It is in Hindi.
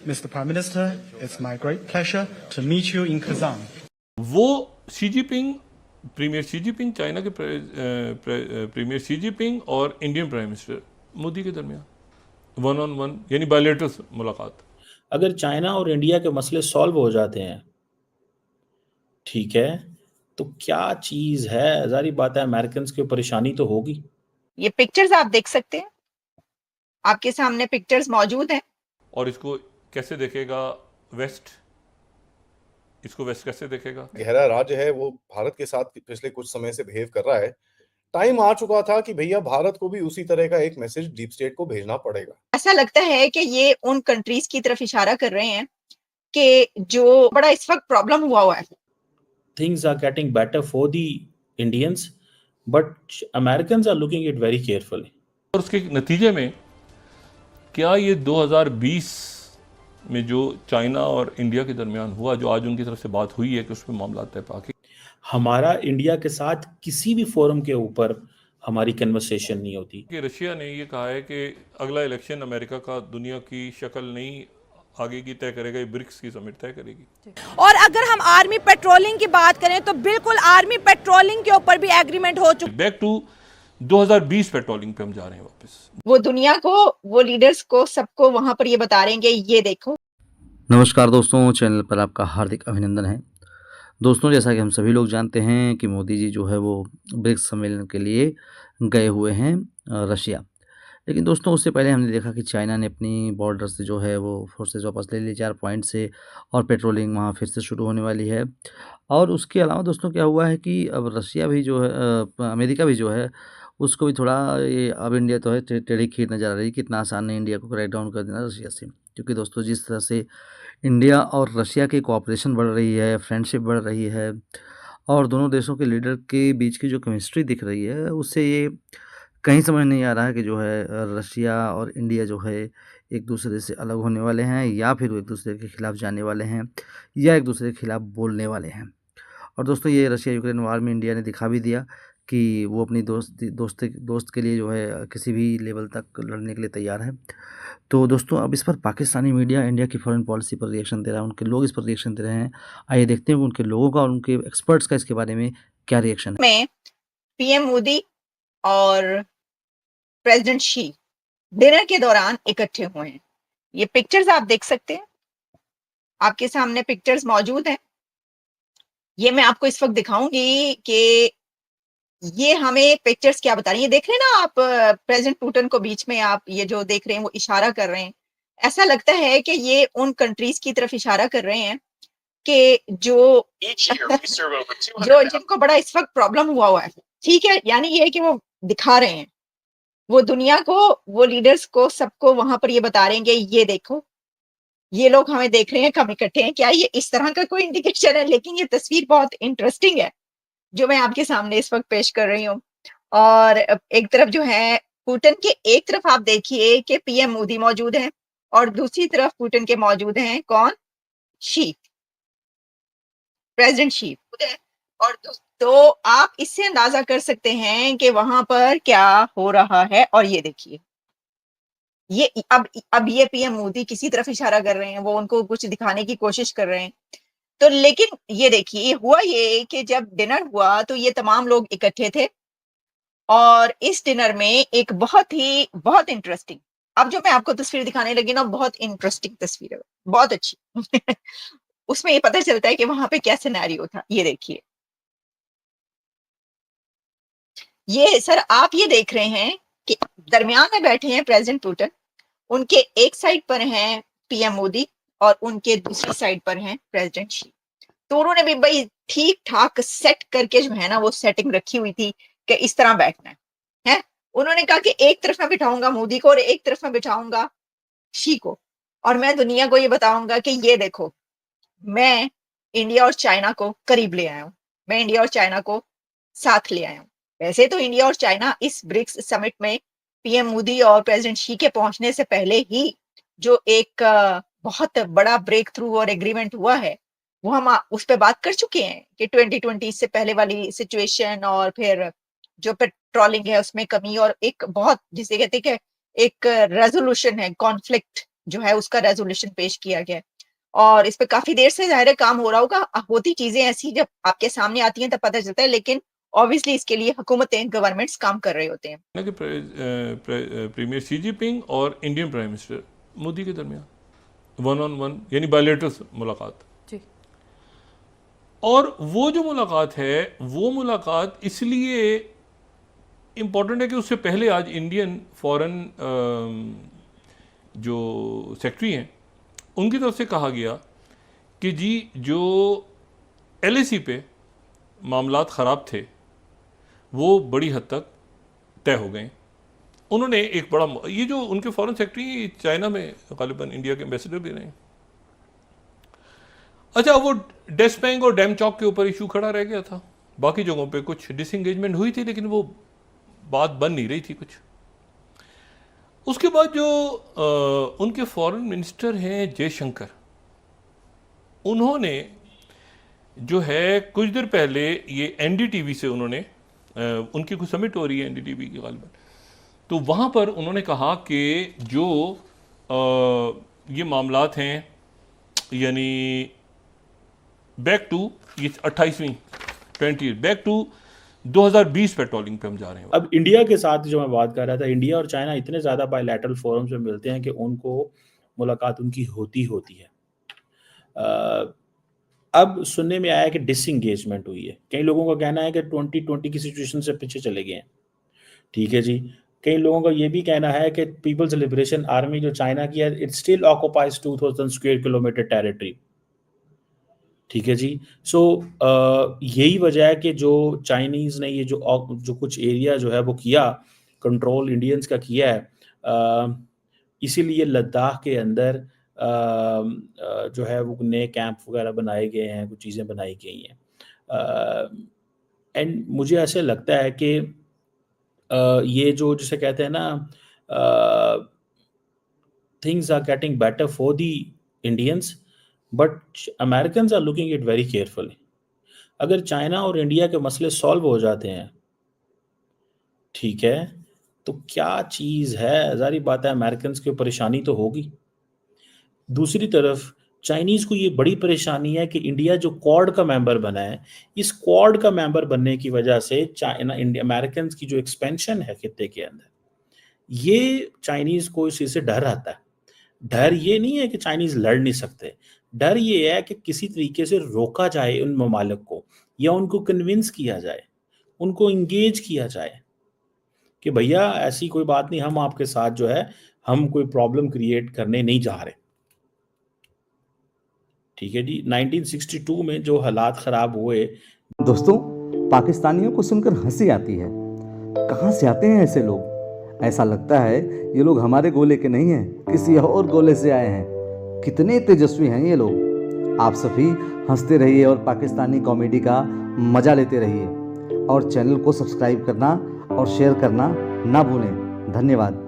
Mr. Prime Minister, it's my great pleasure to meet you in Kazan. वो Xi Jinping premier Xi Jinping China के प्रीमियर शी जिनपिंग और इंडियन प्राइम मिनिस्टर मोदी के दरमियान 1-on-1 यानी बायलैटरल मुलाकात। अगर चाइना और इंडिया के मसले सॉल्व हो जाते हैं, ठीक है, तो क्या चीज है, जारी बात है अमेरिकन की परेशानी तो होगी। ये पिक्चर्स आप देख सकते हैं, आपके सामने पिक्चर्स मौजूद हैं। और इसको कैसे देखेगा वेस्ट, इसको वेस्ट कैसे देखेगा? गहरा राज्य है वो भारत के साथ पिछले कुछ समय से बिहेव कर रहा है। टाइम आ चुका था कि भैया भारत को भी उसी तरह का एक मैसेज डीप स्टेट को भेजना पड़ेगा। ऐसा लगता है कि ये उन कंट्रीज की तरफ इशारा कर रहे हैं कि जो बड़ा इस वक्त प्रॉब्लम हुआ है। Things are getting better for the Indians, but Americans are looking it very carefully. और उसके नतीजे में क्या ये 2020 में जो चाइना और इंडिया के दरमियान हुआ, जो आज उनकी तरफ से बात हुई है कि उसमें मामला तय पाकि हमारा इंडिया के साथ किसी भी फोरम के ऊपर हमारी कन्वर्सेशन नहीं होती। कि रशिया ने ये कहा है कि अगला इलेक्शन अमेरिका का दुनिया की शक्ल नहीं आगे की तय करेगा, ये ब्रिक्स की समिट तय करेगी। और अगर हम आर्मी पेट्रोलिंग की बात करें तो बिल्कुल आर्मी पेट्रोलिंग के ऊपर भी एग्रीमेंट हो चुका। बैक टू 2020 पेट्रोलिंग पे हम जा रहे हैं वापस। वो दुनिया को, वो लीडर्स को, सबको वहां पर ये बता रहे हैं कि ये देखो। नमस्कार दोस्तों, चैनल पर आपका हार्दिक अभिनंदन है। दोस्तों, जैसा कि हम सभी लोग जानते हैं कि मोदी जी जो है वो ब्रिक्स सम्मेलन के लिए गए हुए हैं रशिया। लेकिन दोस्तों, उससे पहले हमने देखा कि चाइना ने अपनी बॉर्डर से जो है वो फोर्सेस वापस ले ली 4 पॉइंट से, और पेट्रोलिंग वहाँ फिर से शुरू होने वाली है। और उसके अलावा दोस्तों क्या हुआ है कि अब रशिया भी जो है अमेरिका भी जो है उसको भी थोड़ा ये, अब इंडिया तो है टेढ़ी खीर नज़र आ रही है कि इतना आसान नहीं इंडिया को क्रैक डाउन कर देना रशिया से। क्योंकि दोस्तों, जिस तरह से इंडिया और रशिया की कोऑपरेशन बढ़ रही है, फ्रेंडशिप बढ़ रही है, और दोनों देशों के लीडर के बीच की जो केमिस्ट्री दिख रही है, उससे ये कहीं समझ नहीं आ रहा है कि जो है रशिया और इंडिया जो है एक दूसरे से अलग होने वाले हैं, या फिर वो एक दूसरे के खिलाफ जाने वाले हैं, या एक दूसरे के खिलाफ बोलने वाले हैं। और दोस्तों, ये रशिया यूक्रेन वार में इंडिया ने दिखा भी दिया कि वो अपनी दोस्त के लिए जो है किसी भी लेवल तक लड़ने के लिए तैयार है। तो दोस्तों, अब इस पर पाकिस्तानी मीडिया इंडिया की फॉरेन पॉलिसी पर रिएक्शन दे रहा है, उनके लोग इस पर रिएक्शन दे रहे हैं। आइए देखते हैं उनके लोगों का और उनके एक्सपर्ट्स का इसके बारे में क्या रिएक्शन है। में पीएम मोदी और प्रेसिडेंट शी डिनर के दौरान इकट्ठे हुए हैं। ये पिक्चर्स आप देख सकते हैं, आपके सामने पिक्चर्स मौजूद हैं। ये मैं आपको इस वक्त दिखाऊंगी कि ये हमें पिक्चर्स क्या बता रही है। देख रहे हैं ना आप प्रेसिडेंट पुतिन को बीच में, आप ये जो देख रहे हैं वो इशारा कर रहे हैं। ऐसा लगता है कि ये उन कंट्रीज की तरफ इशारा कर रहे हैं कि जो जिनको बड़ा इस वक्त प्रॉब्लम हुआ है। ठीक है, यानी ये है कि वो दिखा रहे हैं, वो दुनिया को, वो लीडर्स को, सबको वहां पर ये बता रहे हैं कि ये देखो, ये लोग हमें देख रहे हैं, हम इकट्ठे हैं। क्या ये इस तरह का कोई इंडिकेशन है? लेकिन ये तस्वीर बहुत इंटरेस्टिंग है जो मैं आपके सामने इस वक्त पेश कर रही हूँ। और एक तरफ जो है पुतिन के, एक तरफ आप देखिए कि पीएम मोदी मौजूद हैं, और दूसरी तरफ पुतिन के मौजूद हैं कौन? She, president Xi. और तो आप इससे अंदाजा कर सकते हैं कि वहां पर क्या हो रहा है। और ये देखिए, ये अब ये पीएम मोदी किसी तरफ इशारा कर रहे हैं, वो उनको कुछ दिखाने की कोशिश कर रहे हैं। तो लेकिन ये देखिए, हुआ ये कि जब डिनर हुआ तो ये तमाम लोग इकट्ठे थे, और इस डिनर में एक बहुत इंटरेस्टिंग, अब जो मैं आपको तस्वीर दिखाने लगी ना, बहुत इंटरेस्टिंग तस्वीर है, बहुत अच्छी। उसमें ये पता चलता है कि वहां पे क्या सिनेरियो था। ये देखिए, ये सर आप ये देख रहे हैं कि दरमियान में बैठे हैं प्रेसिडेंट पुतिन, उनके एक साइड पर हैं पीएम मोदी, और उनके दूसरी साइड पर हैं प्रेसिडेंट शी। तो उन्होंने भी भाई ठीक ठाक सेट करके जो है ना, वो सेटिंग रखी हुई थी कि इस तरह बैठना है। उन्होंने कहा कि एक तरफ मैं बिठाऊंगा मोदी को और एक तरफ मैं बिठाऊंगा शी को, और मैं दुनिया को ये बताऊंगा कि ये देखो, मैं इंडिया और चाइना को करीब ले आया हूं, मैं इंडिया और चाइना को साथ ले आया हूं। वैसे तो इंडिया और चाइना इस ब्रिक्स समिट में पीएम मोदी और प्रेसिडेंट शी के पहुंचने से पहले ही जो एक बहुत बड़ा ब्रेक थ्रू और एग्रीमेंट हुआ है, वो हम उस पर बात कर चुके हैं कि 2020 से पहले वाली सिचुएशन, और फिर जो पेट्रोलिंग है उसमें कमी, और एक बहुत जिसे कहते हैं कि एक रेजोल्यूशन है कॉन्फ्लिक्ट जो है उसका रेजोल्यूशन पेश किया गया है और इस पे काफी देर से ज़ाहिर है काम हो रहा होगा। होती चीजें ऐसी जब आपके सामने आती हैं तब पता चलता है, लेकिन ऑब्वियसली इसके लिए हुकूमतें, गवर्नमेंट्स काम कर रहे होते हैं। कि प्रीमियर शी जिनपिंग और इंडियन प्राइम मिनिस्टर मोदी के दरमियान 1-on-1 यानी बायलैटरल मुलाकात। जी। और वो जो मुलाकात है वो मुलाकात इसलिए इम्पॉर्टेंट है कि उससे पहले आज इंडियन फॉरेन जो सेक्रेटरी हैं उनकी तरफ से कहा गया कि जी जो LAC पे मामलात ख़राब थे वो बड़ी हद तक तय हो गए। उन्होंने एक बड़ा, ये जो उनके फॉरेन सेक्रेटरी चाइना में गालिबन इंडिया के एम्बेसडर भी रहे हैं। अच्छा, वो डेस्पैंग और डैम चौक के ऊपर इशू खड़ा रह गया था, बाकी जगहों पे कुछ डिसएंगेजमेंट हुई थी लेकिन वो बात बन नहीं रही थी कुछ। उसके बाद जो उनके फॉरेन मिनिस्टर हैं जयशंकर, उन्होंने जो है कुछ देर पहले ये NDTV से उन्होंने उनकी कुछ समिट हो रही है NDTV की गालिबन, तो वहाँ पर उन्होंने कहा कि जो ये मामलात हैं यानी बैक टू ये 28वीं बैक टू 2020 पेट्रोलिंग पे हम जा रहे हैं। अब इंडिया के साथ जो मैं बात कर रहा था, इंडिया और चाइना इतने ज़्यादा बायलैटरल फोरम्स में मिलते हैं कि उनको मुलाकात उनकी होती है। अब सुनने में आया कि डिसएंगेजमेंट हुई है। कई लोगों का कहना है कि 2020 की सिचुएशन से पीछे चले गए हैं। ठीक है जी। कई लोगों का ये भी कहना है कि पीपल्स लिबरेशन आर्मी जो चाइना की है, it still occupies 2000 square kilometre territory. ठीक है जी। सो यही वजह है कि जो चाइनीज़ ने ये जो कुछ एरिया जो है वो किया, कंट्रोल इंडियंस का किया है, इसीलिए लद्दाख के अंदर जो है वो नए कैंप वगैरह बनाए गए हैं, कुछ चीज़ें बनाई गई हैं। एंड मुझे ऐसे लगता है कि ये जो जिसे कहते हैं ना, things are getting better for the Indians but Americans are looking it very carefully. अगर चाइना और इंडिया के मसले सॉल्व हो जाते हैं, ठीक है, तो क्या चीज़ है, ज़ाहिर बात है अमेरिकन्स की परेशानी तो होगी। दूसरी तरफ चाइनीज़ को ये बड़ी परेशानी है कि इंडिया जो क्वाड का मेंबर बना है, इस क्वाड का मेंबर बनने की वजह से चाइना इंडिया अमेरिकन्स की जो एक्सपेंशन है खित्ते के अंदर, ये चाइनीज़ को इस चीज़ से डर आता है। डर ये नहीं है कि चाइनीज़ लड़ नहीं सकते, डर ये है कि किसी तरीके से रोका जाए उन ममालिक को, या उनको कन्विंस किया जाए, उनको इंगेज किया जाए कि भैया ऐसी कोई बात नहीं, हम आपके साथ जो है हम कोई प्रॉब्लम क्रिएट करने नहीं जा रहे। ठीक है जी। 1962 में जो हालात ख़राब हुए। दोस्तों, पाकिस्तानियों को सुनकर हंसी आती है। कहाँ से आते हैं ऐसे लोग? ऐसा लगता है ये लोग हमारे गोले के नहीं हैं, किसी और गोले से आए हैं। कितने तेजस्वी हैं ये लोग। आप सभी हंसते रहिए और पाकिस्तानी कॉमेडी का मज़ा लेते रहिए, और चैनल को सब्सक्राइब करना और शेयर करना ना भूलें। धन्यवाद।